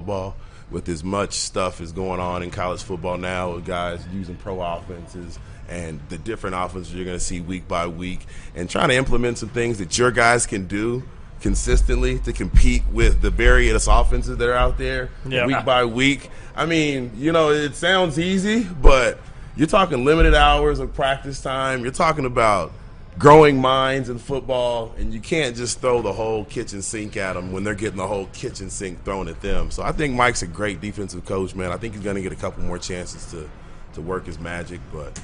football with as much stuff is going on in college football now with guys using pro offenses and the different offenses you're going to see week by week and trying to implement some things that your guys can do consistently to compete with the various offenses that are out there week by week. I mean, it sounds easy, but you're talking limited hours of practice time. You're talking about growing minds in football, and you can't just throw the whole kitchen sink at them when they're getting the whole kitchen sink thrown at them. So I think Mike's a great defensive coach, man. I think he's going to get a couple more chances to work his magic, but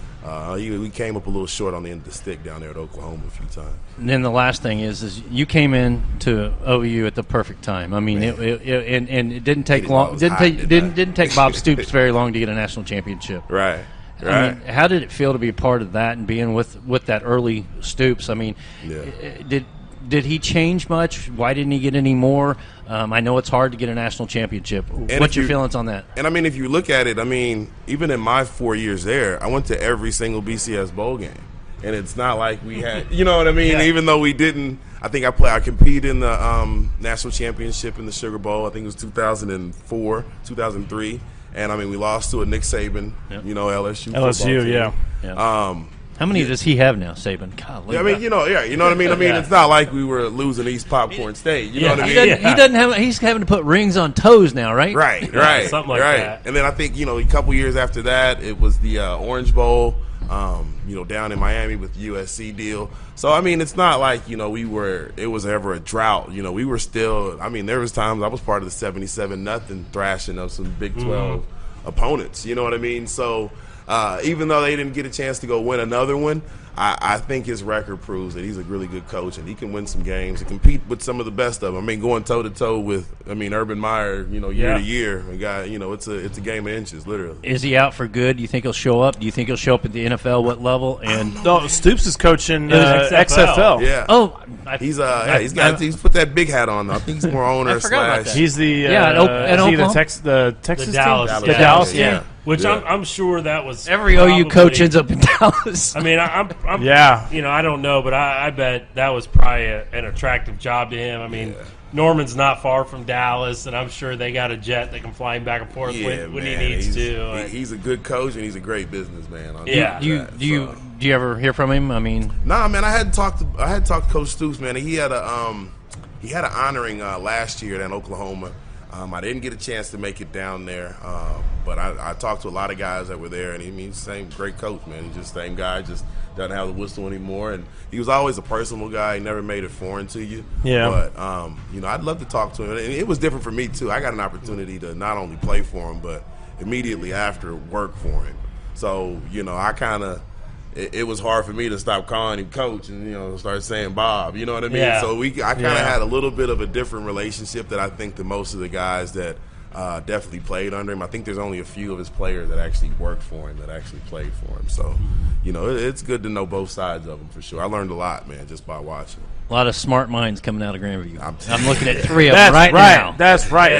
we came up a little short on the end of the stick down there at Oklahoma a few times. And then the last thing is you came in to OU at the perfect time. I mean, it didn't take long. Didn't take Bob Stoops very long to get a national championship. Right. I mean, how did it feel to be a part of that and being with that early Stoops? I mean, did he change much? Why didn't he get any more? I know it's hard to get a national championship. What's your feelings on that? And, I mean, if you look at it, I mean, even in my 4 years there, I went to every single BCS bowl game. And it's not like we had – you know what I mean? Yeah. Even though we didn't – I think I competed in the national championship in the Sugar Bowl. I think it was 2004, 2003. And, I mean, we lost to a Nick Saban, LSU. LSU, yeah. How many does he have now, Saban? God, I mean, you know what I mean? I mean, it's not like we were losing East Popcorn State. You know what I mean? He doesn't have. He's having to put rings on toes now, right? Right. Something like that. And then I think, a couple years after that, it was the Orange Bowl, down in Miami with the USC deal. So, I mean, it's not like, it was ever a drought. We were still, I mean, there was times I was part of the 77-0 thrashing of some Big 12 opponents. You know what I mean? So, even though they didn't get a chance to go win another one, I think his record proves that he's a really good coach and he can win some games and compete with some of the best of them. I mean, going toe-to-toe with, Urban Meyer, year to year. A guy, it's a game of inches, literally. Is he out for good? Do you think he'll show up? Do you think he'll show up at the NFL? What level? And no, Stoops is coaching XFL. Yeah. Oh, he's put that big hat on. I think he's more owner slash. He's the the Texas Dallas team? The Dallas team. Yeah. Which I'm sure that was every OU coach ends up in Dallas. I mean, I don't know, but I bet that was probably an attractive job to him. I mean, Norman's not far from Dallas, and I'm sure they got a jet that can fly him back and forth when he needs to. He's a good coach and he's a great businessman. Do you ever hear from him? I mean, nah, man. I had talked to Coach Stoops, man. He had an honoring last year in Oklahoma. I didn't get a chance to make it down there, but I talked to a lot of guys that were there, and he's the same great coach, man. He's just the same guy, just doesn't have the whistle anymore. And he was always a personal guy. He never made it foreign to you. Yeah. But, I'd love to talk to him. And it was different for me, too. I got an opportunity to not only play for him, but immediately after work for him. So, I kind of – it was hard for me to stop calling him coach and, start saying Bob. You know what I mean? Yeah. So I kind of had a little bit of a different relationship that I think that most of the guys that definitely played under him. I think there's only a few of his players that actually worked for him, that actually played for him. So, it's good to know both sides of him for sure. I learned a lot, man, just by watching. A lot of smart minds coming out of Grandview. I'm looking at three of them now. That's right.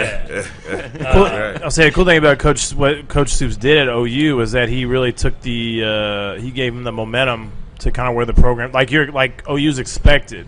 I'll say a cool thing about what Coach Stoops did at OU was that he really took he gave him the momentum to kind of where the program, like OU's expected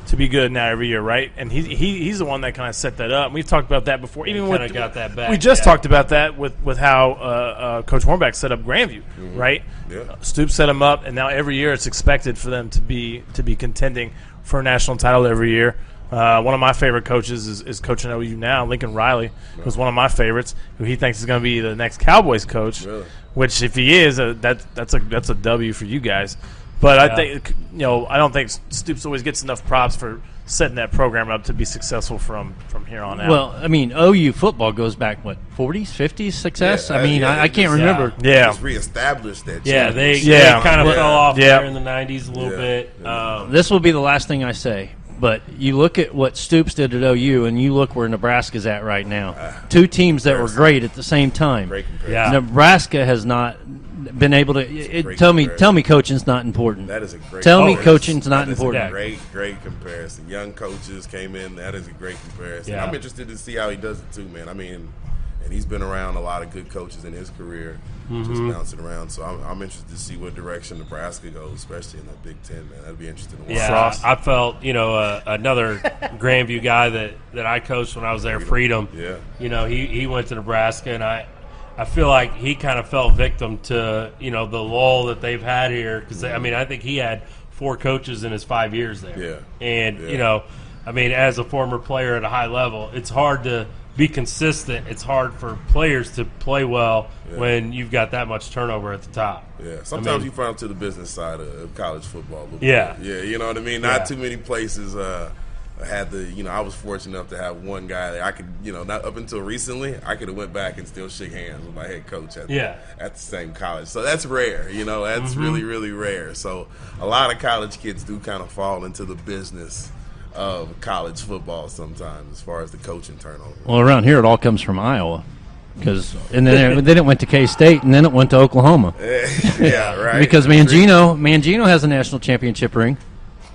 to be good now every year, right? And he's the one that kind of set that up. And we've talked about that before. Even kind of got that back. We just talked about that with how Coach Hornback set up Grandview, right? Yeah. Stoops set him up, and now every year it's expected for them to be contending for a national title every year. One of my favorite coaches is coaching OU now, Lincoln Riley, who's one of my favorites, who he thinks is going to be the next Cowboys coach. Really? Which, if he is, that's a W for you guys. But I think I don't think Stoops always gets enough props for setting that program up to be successful from here on out. Well, I mean, OU football goes back 40s, 50s success. I can't remember. Yeah, just reestablished that. Yeah, they kind of fell off there in the '90s a little bit. This will be the last thing I say. But you look at what Stoops did at OU, and you look where Nebraska's at right now. Two teams that were great at the same time. Great comparison. Nebraska has not been able to. Tell me, coaching's not important. That is a great. Tell me, coaching's not important. Great comparison. Young coaches came in. That is a great comparison. Yeah. I'm interested to see how he does it too, man. I mean, and he's been around a lot of good coaches in his career, just bouncing around. So I'm interested to see what direction Nebraska goes, especially in that Big Ten, man. That'd be interesting to watch. Yeah, I felt, another Grandview guy that I coached when I was there, Freedom. Yeah. He went to Nebraska, and I feel like he kind of fell victim to, the lull that they've had here. Because, I think he had 4 coaches in his 5 years there. Yeah. And, as a former player at a high level, it's hard to be consistent. It's hard for players to play well when you've got that much turnover at the top. Yeah, sometimes you find out to the business side of college football a little Yeah. bit. Yeah, you know what I mean? Not too many places had I was fortunate enough to have one guy that I could, not up until recently, I could have went back and still shake hands with my head coach at the same college. So that's rare, that's really, really rare. So a lot of college kids do kind of fall into the business of college football sometimes as far as the coaching turnover. Well, around here it all comes from Iowa. And then it went to K-State, and then it went to Oklahoma. Yeah, right. Because Mangino has a national championship ring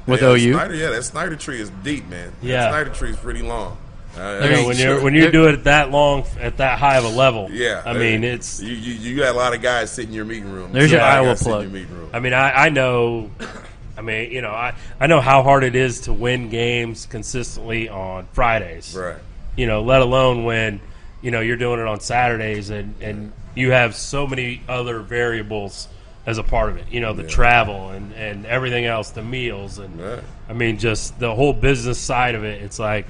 with OU. That Snyder tree is deep, man. Yeah. That Snyder tree is pretty long. When you do it that long at that high of a level, it's you got a lot of guys sitting in your meeting room. There's your Iowa plug. I know. I know how hard it is to win games consistently on Fridays. Right. Let alone when, you're doing it on Saturdays and you have so many other variables as a part of it. The travel and everything else, the meals. And just the whole business side of it. It's like,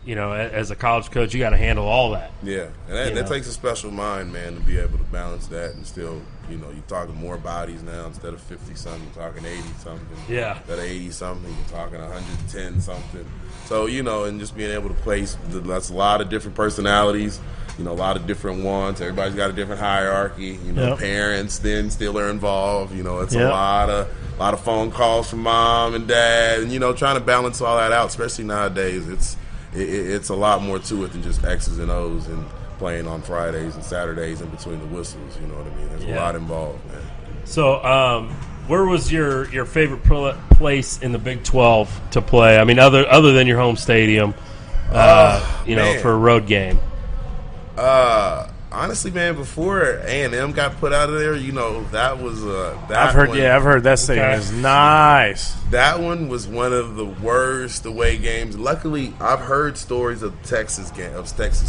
as a college coach, you got to handle all that. Yeah. And that takes a special mind, man, to be able to balance that and still, you're talking more bodies now. Instead of 50-something, you're talking 80-something. Yeah. Instead of 80-something, you're talking 110-something. So, and just being able to place, that's a lot of different personalities, a lot of different wants. Everybody's got a different hierarchy. Parents then still are involved. It's a lot of phone calls from mom and dad. And, trying to balance all that out, especially nowadays, it's a lot more to it than just X's and O's and playing on Fridays and Saturdays in between the whistles. You know what I mean? There's a lot involved, man. So, where was your favorite place in the Big 12 to play? Other than your home stadium, for a road game. Honestly, man, before A&M got put out of there, that was I've heard that stadium is nice. That one was one of the worst away games. Luckily, I've heard stories of Texas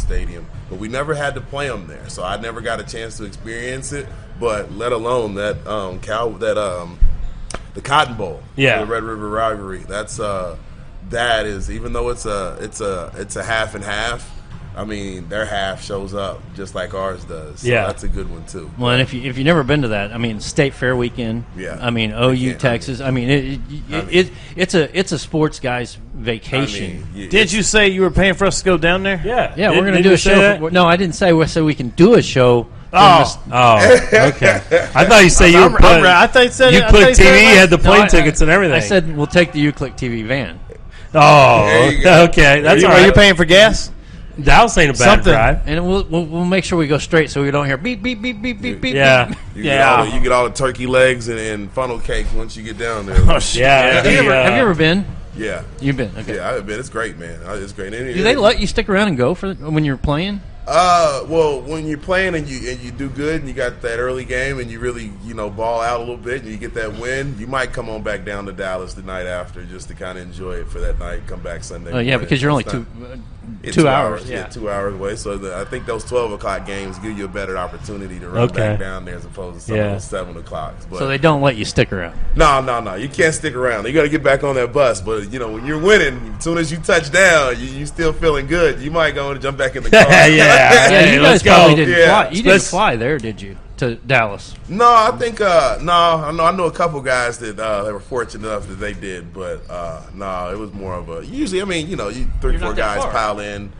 Stadium, but we never had to play them there, so I never got a chance to experience it. But let alone that the Cotton Bowl, the Red River Rivalry. That is, even though it's a half and half. Their half shows up just like ours does. So that's a good one too. Well, and if you've never been to that, State Fair weekend. Yeah. OU Texas. It's a sports guy's vacation. Did you say you were paying for us to go down there? Yeah. Yeah, we're going to do a show. No, I didn't say. We said we can do a show. Okay. I thought you said you put TV, had the plane tickets and everything. I said we'll take the UClick TV van. Okay. That's all right. Are you paying for gas? Dallas ain't a bad drive. And we'll make sure we go straight so we don't hear beep, beep, beep, beep, beep, beep. Yeah. You get all the turkey legs and funnel cake once you get down there. Have you ever been? Yeah. You've been? Okay. Yeah, I've been. It's great, man. It's great. Do they let you stick around and go when you're playing? Well, when you're playing and you do good and you got that early game and you really ball out a little bit and you get that win, you might come on back down to Dallas the night after just to kind of enjoy it for that night. Come back Sunday. Oh yeah, because you're only 2 hours. Yeah, 2 hours away. So I think those 12 o'clock games give you a better opportunity to run back down there as opposed to some of those 7 o'clocks. But so they don't let you stick around. No. You can't stick around. You got to get back on that bus. But when you're winning, as soon as you touch down, you still feeling good. You might go and jump back in the car. Yeah, you guys probably didn't fly. You didn't fly there, did you, to Dallas? No, I think I know a couple guys that they were fortunate enough that they did, but no, it was more of a usually. 3-4 guys pile in,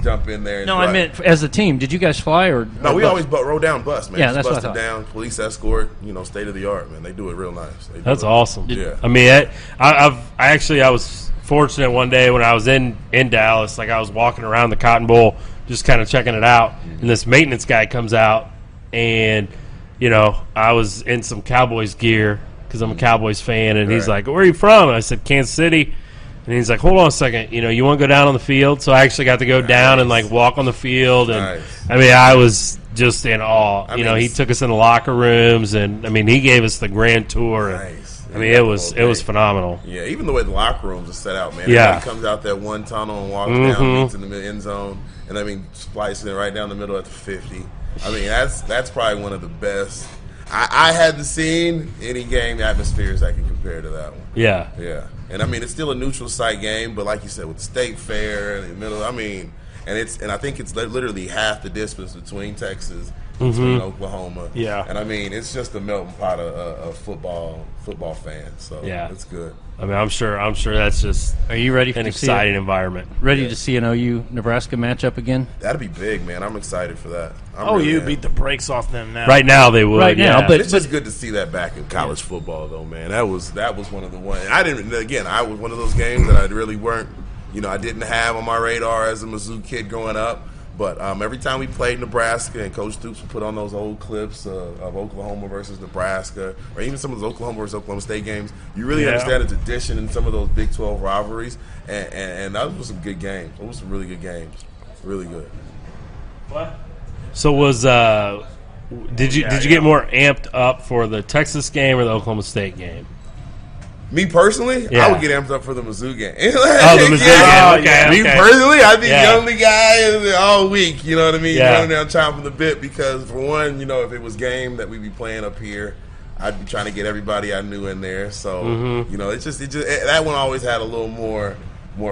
jump in there. No, I meant as a team. Did you guys fly or? No, we always roll down bus, man. Yeah, that's what I thought. Down, police escort, state of the art, man. They do it real nice. That's awesome. Yeah. I was fortunate one day when I was in Dallas, like I was walking around the Cotton Bowl, just kind of checking it out, and this maintenance guy comes out, and I was in some Cowboys gear because I'm a Cowboys fan, and he's like, "Where are you from?" And I said, "Kansas City." And he's like, hold on a second, you want to go down on the field? So I actually got to go down and like walk on the field, and I mean, I was just in awe. He took us in the locker rooms, and I mean, he gave us the grand tour. Nice. I mean, it was phenomenal. Yeah, even the way the locker rooms are set out, man. Yeah. Everybody comes out that one tunnel and walks down, meets in the end zone, and I mean, splicing it right down the middle at the 50. I mean, that's probably one of the best. I hadn't seen any game atmospheres that can compare to that one. Yeah. Yeah. And I mean, it's still a neutral site game, but like you said, with State Fair in the middle, I mean, and I think it's literally half the distance between Texas, between Oklahoma. Yeah. And I mean, it's just a melting pot of football fans. So yeah, it's good. I mean, I'm sure that's just. Are you ready for an exciting environment? Ready to see an OU-Nebraska matchup again? That'd be big, man. I'm excited for that. OU beat the brakes off them now. Right now they would. Right now, but it's just good to see that back in college football, though, man. That was one of the ones. I was one of those games that I really weren't. I didn't have on my radar as a Mizzou kid growing up. But every time we played Nebraska and Coach Stoops would put on those old clips of Oklahoma versus Nebraska, or even some of those Oklahoma versus Oklahoma State games, you really understand the tradition in some of those Big 12 rivalries. And that was some good games. Those were some really good games. Really good. What? So did you get more amped up for the Texas game or the Oklahoma State game? Me personally, Yeah. I would get amped up for the Mizzou game. The Mizzou game. Okay, Me okay. personally, I'd be Yeah. the only guy all week. You know what I mean? Yeah. Running down chomping the bit because, for one, if it was game that we'd be playing up here, I'd be trying to get everybody I knew in there. So, it's just that one always had a little more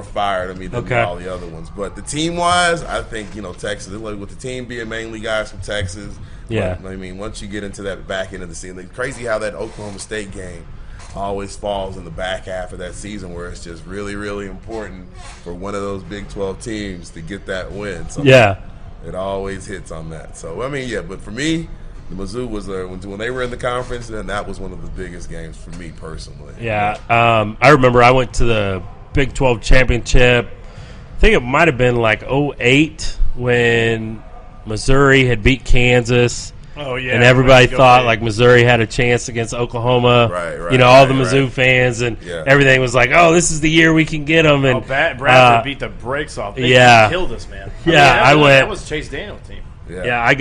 fire to me than all the other ones. But the team-wise, I think, Texas, with the team being mainly guys from Texas. Yeah. But, I mean, once you get into that back end of the season, it's crazy how that Oklahoma State game always falls in the back half of that season where it's just really, really important for one of those Big 12 teams to get that win. So it always hits on that. So, I mean, but for me, the Mizzou was when they were in the conference, then that was one of the biggest games for me personally. Yeah. I remember I went to the Big 12 championship. I think it might have been like 2008 when Missouri had beat Kansas. Oh, yeah. And everybody thought like Missouri had a chance against Oklahoma. Right. All the Mizzou fans and everything was like, oh, this is the year we can get them. And Bradford beat the brakes off. They killed us, man. I went. That was Chase Daniel's team. Yeah, I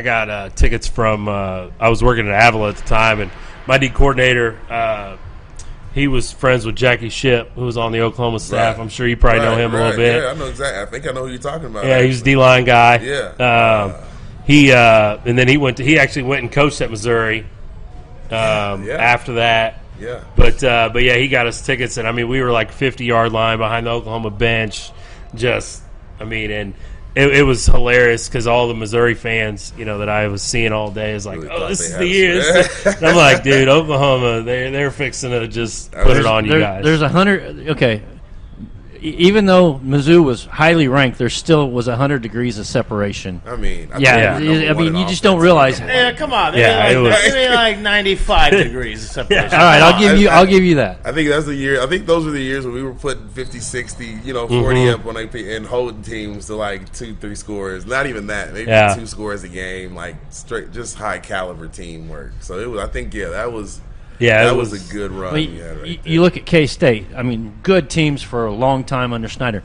got tickets from. I was working at Avila at the time, and my D coordinator. He was friends with Jackie Shipp, who was on the Oklahoma staff. Right. I'm sure you probably know him a little bit. Yeah, I know exactly. I think I know who you're talking about. Yeah, he was a D-line guy. Yeah. And then he actually went and coached at Missouri after that. Yeah. But he got us tickets, and I mean, we were like 50-yard line behind the Oklahoma bench. And it was hilarious because all the Missouri fans, that I was seeing all day is like, Really this is the year. And I'm like, dude, Oklahoma, they're fixing to just put it on you guys. There's 100. Okay. Even though Mizzou was highly ranked, there still was 100 degrees of separation. I mean, you just don't realize. Yeah, come on. It was like 95 degrees of separation. All right, I'll give you that. I think that's the year. I think those were the years when we were putting 50, 60, 40 up on AP and holding teams to like 2-3 scores. Not even that. Maybe 2 scores a game. Like straight, just high caliber teamwork. So it was. I think that was. Yeah, that was a good run. You look at K-State. I mean, good teams for a long time under Snyder.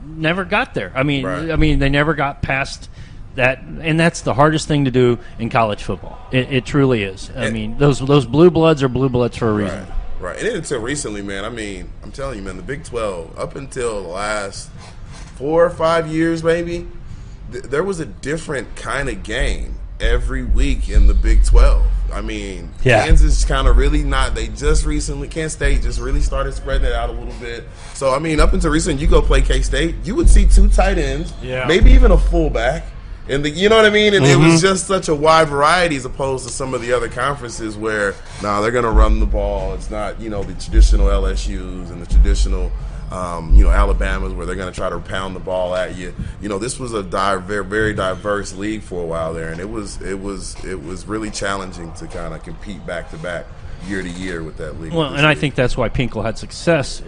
Never got there. I mean, they never got past that, and that's the hardest thing to do in college football. It truly is. I mean, those blue bloods are blue bloods for a reason. Right. And until recently, man. I mean, I'm telling you, man, the Big 12 up until the last 4 or 5 years, maybe, there was a different kind of game every week in the Big 12. I mean, Kansas kind of really not. They just recently, Kent State just really started spreading it out a little bit. So, I mean, up until recently, you go play K-State, you would see 2 tight ends, maybe even a fullback. And you know what I mean? And it was just such a wide variety as opposed to some of the other conferences where, they're going to run the ball. It's not, the traditional LSUs and the traditional Alabama's where they're going to try to pound the ball at you. This was a very, very diverse league for a while there, and it was really challenging to kind of compete back to back, year to year with that league. Well, and I think that's why Pinkel had success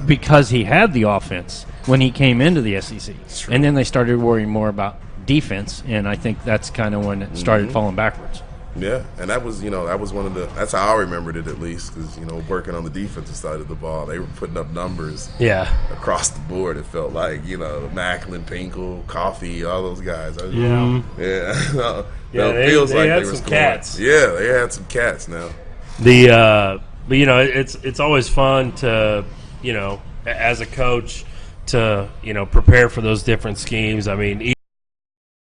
because he had the offense when he came into the SEC, and then they started worrying more about defense, and I think that's kind of when it started falling backwards. Yeah, and that was one of that's how I remembered it, at least, because working on the defensive side of the ball, they were putting up numbers across the board. It felt like Macklin, Pinkel, Coffee, all those guys. It feels they like had they were some scoring. cats. Yeah, they had some cats now. But it's always fun to as a coach to prepare for those different schemes. I mean,